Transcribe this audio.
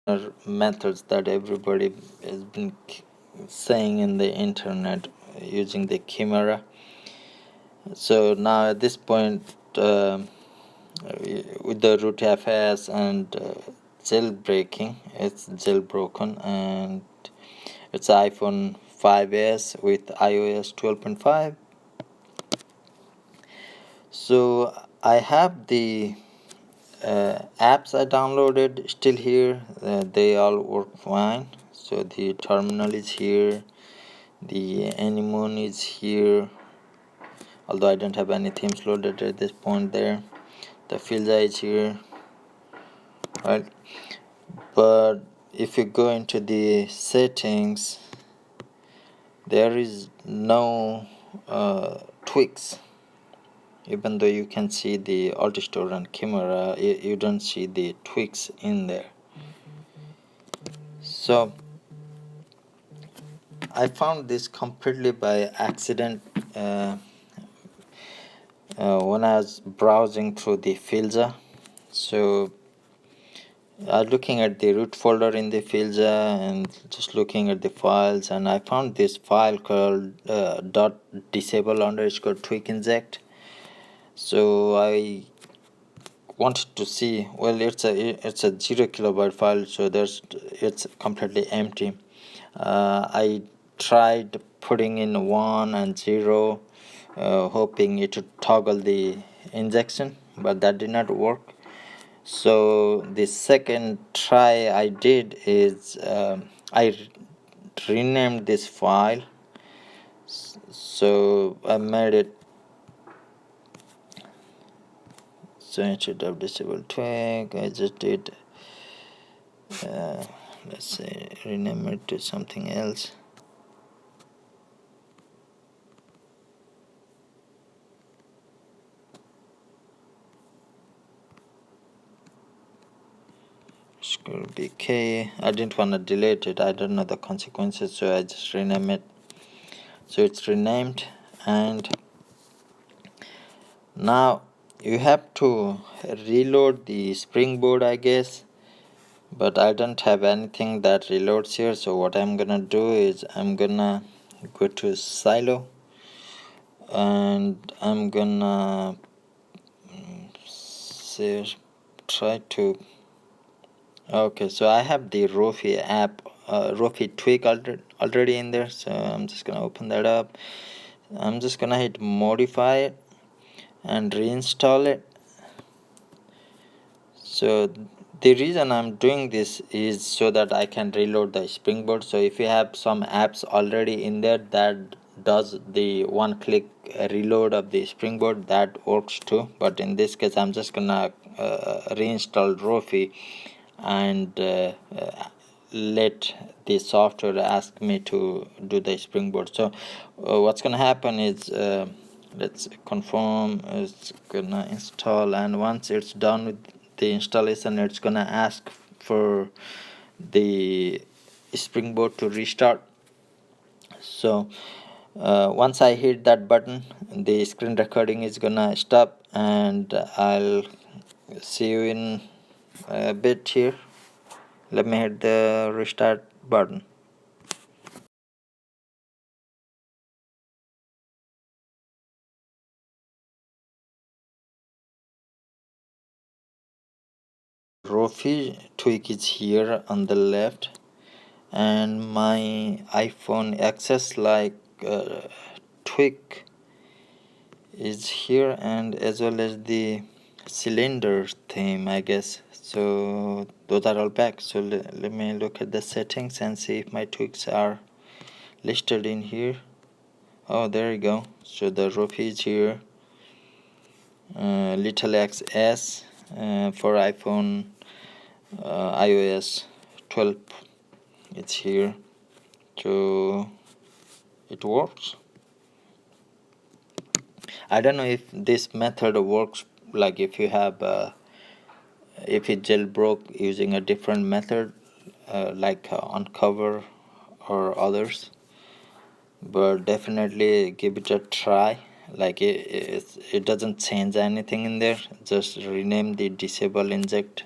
are methods that everybody has been saying in the internet using the camera. So now at this point, with the root FS and jailbreaking, it's jailbroken, and it's iPhone 5s with iOS 12.5. So I have the apps I downloaded still here. They all work fine. So the terminal is here, the anemone is here, although I don't have any themes loaded at this point. There the filter is here, right? But if you go into the settings, there is no tweaks. Even though you can see the auto store and camera, you don't see the tweaks in there. So I found this completely by accident when I was browsing through the Filza. So I was looking at the root folder in the Filza and just looking at the files, and I found this file called .disable underscore tweak inject. So I wanted to see, well, it's a 0 kilobyte file, so it's completely empty. I tried putting in 1 and 0, hoping it would toggle the injection, but that did not work. So the second try I did is I renamed this file. So I made it, so instead of disable twig, I just did let's say rename it to something else. Scroll BK. I didn't want to delete it. I don't know the consequences, so I just rename it. So it's renamed, and now you have to reload the springboard, I guess, but I don't have anything that reloads here. So what I'm gonna do is I'm gonna go to Sileo, and I'm gonna say try to. Okay, so I have the Rofi app, Rofi tweak already in there. So I'm just gonna open that up. I'm just gonna hit modify it and reinstall it. So the reason I'm doing this is so that I can reload the springboard. So if you have some apps already in there that does the one-click reload of the springboard, that works too. But in this case, I'm just gonna reinstall Rofi and let the software ask me to do the springboard. So what's gonna happen is let's confirm it's gonna install, and once it's done with the installation, it's gonna ask for the springboard to restart. So once I hit that button, the screen recording is gonna stop, and I'll see you in a bit here. Let me hit the restart button. Rofi tweak is here on the left, and my iPhone access like tweak is here, and as well as the cylinder theme, I guess. So those are all back. So let me look at the settings and see if my tweaks are listed in here. Oh, there you go. So the Rofi is here, little XS for iPhone iOS 12, it's here. So it works. I don't know if this method works, like if you have if it jailbroke using a different method like uncover or others, but definitely give it a try. Like it doesn't change anything in there, just rename the disable inject